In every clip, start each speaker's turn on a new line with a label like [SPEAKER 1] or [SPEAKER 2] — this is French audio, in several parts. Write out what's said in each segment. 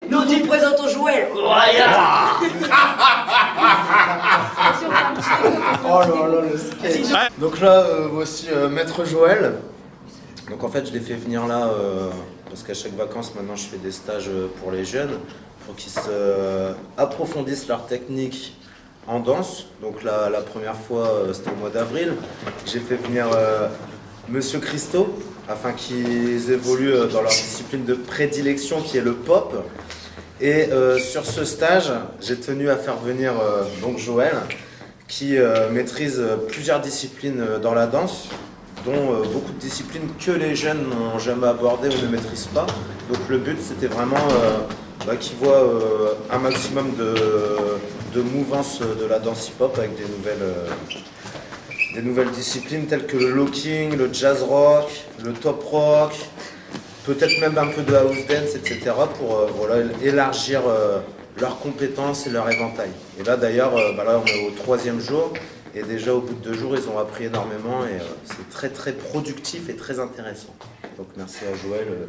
[SPEAKER 1] Nous, tu présentes Joël.
[SPEAKER 2] Oh là là, le sketch. Donc là, voici Maître Joël. Donc en fait, je l'ai fait venir là parce qu'à chaque vacances, maintenant, je fais des stages pour les jeunes pour qu'ils approfondissent leur technique en danse. Donc la première fois, c'était au mois d'avril. J'ai fait venir Monsieur Christo afin qu'ils évoluent dans leur discipline de prédilection qui est le pop. Et sur ce stage, j'ai tenu à faire venir donc Joël qui maîtrise plusieurs disciplines dans la danse, dont beaucoup de disciplines que les jeunes n'ont jamais abordées ou ne maîtrisent pas. Donc le but, c'était vraiment qu'ils voient un maximum de mouvance de la danse hip-hop avec des nouvelles disciplines telles que le locking, le jazz rock, le top rock, peut-être même un peu de house dance, etc. pour élargir leurs compétences et leur éventail. Et là d'ailleurs, là on est au 3e jour et déjà au bout de 2 jours, ils ont appris énormément et c'est très très productif et très intéressant. Donc merci à Joël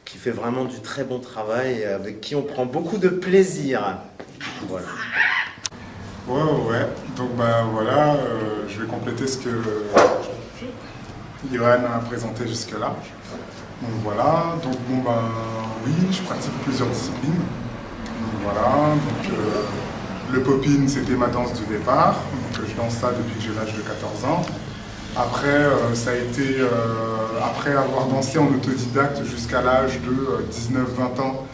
[SPEAKER 2] qui fait vraiment du très bon travail et avec qui on prend beaucoup de plaisir. Voilà.
[SPEAKER 3] Ouais. Donc voilà, je vais compléter ce que Johan a présenté jusque-là. Donc voilà, oui, je pratique plusieurs disciplines. Donc voilà, le popping c'était ma danse du départ, donc je danse ça depuis que j'ai l'âge de 14 ans. Après, ça a été, après avoir dansé en autodidacte jusqu'à l'âge de 19-20 ans,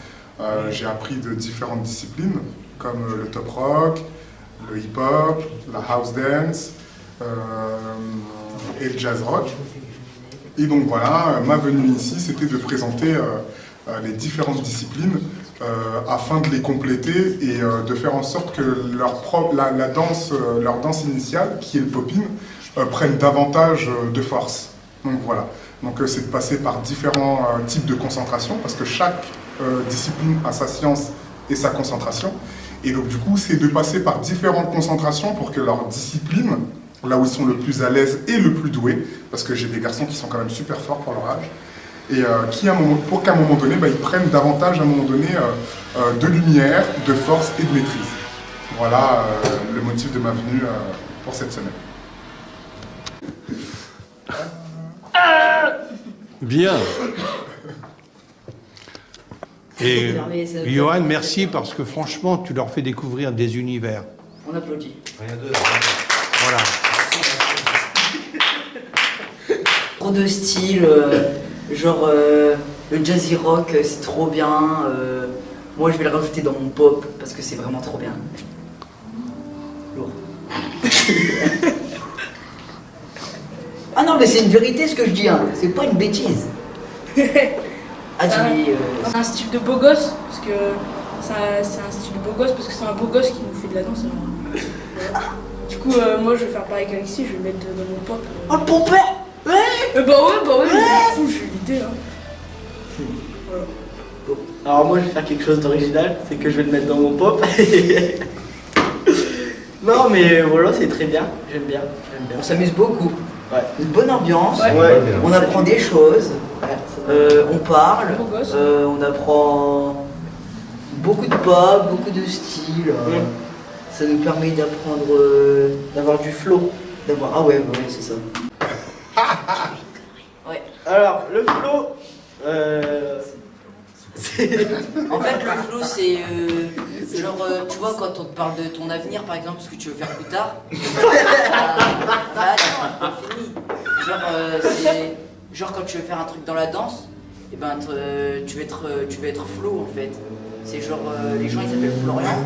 [SPEAKER 3] j'ai appris de différentes disciplines, comme le top rock, le hip-hop, la house dance et le jazz rock. Et donc voilà, ma venue ici, c'était de présenter les différentes disciplines afin de les compléter et de faire en sorte que leur danse initiale, qui est le popping, prenne davantage de force. Donc voilà, donc c'est de passer par différents types de concentration, parce que chaque discipline a sa science et sa concentration. Et donc du coup, c'est de passer par différentes concentrations pour que leur discipline, là où ils sont le plus à l'aise et le plus doués, parce que j'ai des garçons qui sont quand même super forts pour leur âge, et pour qu'à un moment donné, ils prennent davantage à un moment donné de lumière, de force et de maîtrise. Voilà le motif de ma venue pour cette semaine.
[SPEAKER 4] Bien. Et Johan, merci parce que franchement, tu leur fais découvrir des univers.
[SPEAKER 1] On applaudit.
[SPEAKER 2] Rien de...
[SPEAKER 4] Voilà.
[SPEAKER 1] Trop de styles, genre le jazzy rock, c'est trop bien. Moi, je vais le rajouter dans mon pop parce que c'est vraiment trop bien. Lourd. Ah non, mais c'est une vérité ce que je dis, hein. C'est pas une bêtise.
[SPEAKER 5] C'est un style de beau gosse, parce que c'est un style de beau gosse, parce que c'est un beau gosse qui nous fait de la danse. Voilà. Du coup, moi je vais faire pareil qu'Alexis, je vais le mettre dans mon pop.
[SPEAKER 1] Oh le pompeur. Ouais.
[SPEAKER 5] Bah ouais, fou, j'ai eu l'idée. Voilà.
[SPEAKER 6] Alors moi je vais faire quelque chose d'original, c'est que je vais le mettre dans mon pop. Non mais voilà, c'est très bien, j'aime bien.
[SPEAKER 1] On s'amuse beaucoup.
[SPEAKER 6] Ouais.
[SPEAKER 1] Une bonne ambiance,
[SPEAKER 6] Ouais.
[SPEAKER 1] On apprend des choses, on parle, on apprend beaucoup de pop, beaucoup de styles. Ça nous permet d'apprendre, d'avoir du flow. Ah ouais, c'est ça. Ouais.
[SPEAKER 6] Alors le flow,
[SPEAKER 1] En fait, le flow, c'est genre, tu vois, quand on te parle de ton avenir, par exemple, ce que tu veux faire plus tard. Attends, c'est pas fini. C'est genre quand tu veux faire un truc dans la danse, et ben tu veux être flow en fait. C'est genre, les gens ils s'appellent Florian.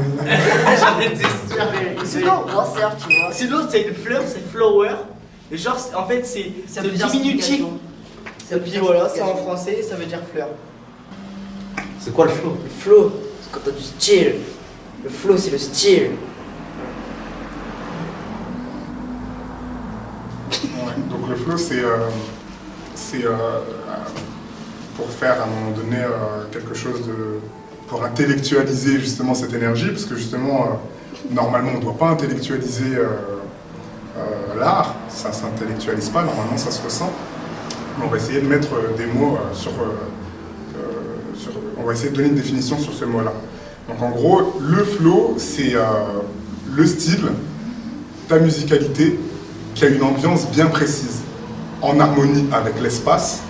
[SPEAKER 6] j'en étais sûr.
[SPEAKER 1] Ils s'appellent danseurs, tu vois.
[SPEAKER 6] Sinon c'est une fleur, c'est flower. Et genre en fait c'est diminutif. Et puis voilà, c'est en français, ça veut dire fleur.
[SPEAKER 2] C'est quoi le flow?
[SPEAKER 1] Le flow, c'est quand t'as du style. Le flow, c'est le style.
[SPEAKER 3] Ouais, donc le flow, c'est pour faire à un moment donné quelque chose pour intellectualiser justement cette énergie, parce que justement, normalement, on ne doit pas intellectualiser l'art, ça ne s'intellectualise pas, normalement ça se ressent. Mais on va essayer de mettre des mots va essayer de donner une définition sur ce mot-là. Donc en gros, le flow, c'est le style, ta musicalité, qui a une ambiance bien précise, en harmonie avec l'espace,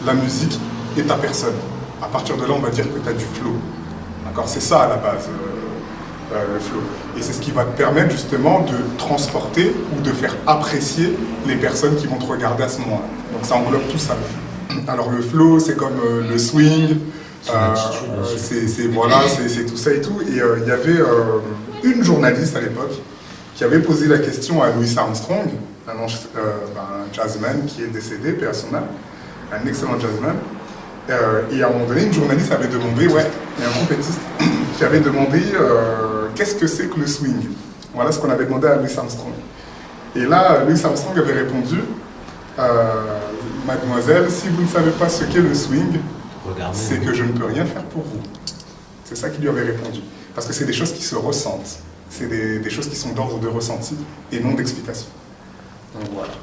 [SPEAKER 3] la musique et ta personne. À partir de là, on va dire que tu as du flow. D'accord? C'est ça à la base, le flow. Et c'est ce qui va te permettre justement de transporter ou de faire apprécier les personnes qui vont te regarder à ce moment-là. Donc ça englobe tout ça. Alors le flow, c'est comme le swing, c'est tout ça et tout. Et il y avait une journaliste à l'époque qui avait posé la question à Louis Armstrong, un jazzman qui est décédé, paix à son âme, un excellent jazzman. Et à un moment donné, une journaliste avait demandé, et un trompettiste qui avait demandé qu'est-ce que c'est que le swing. Voilà ce qu'on avait demandé à Louis Armstrong. Et là, Louis Armstrong avait répondu, mademoiselle, si vous ne savez pas ce qu'est le swing, c'est que je ne peux rien faire pour vous. C'est ça qu'il lui avait répondu. Parce que c'est des choses qui se ressentent. C'est des choses qui sont d'ordre de ressenti et non d'explication. Donc voilà.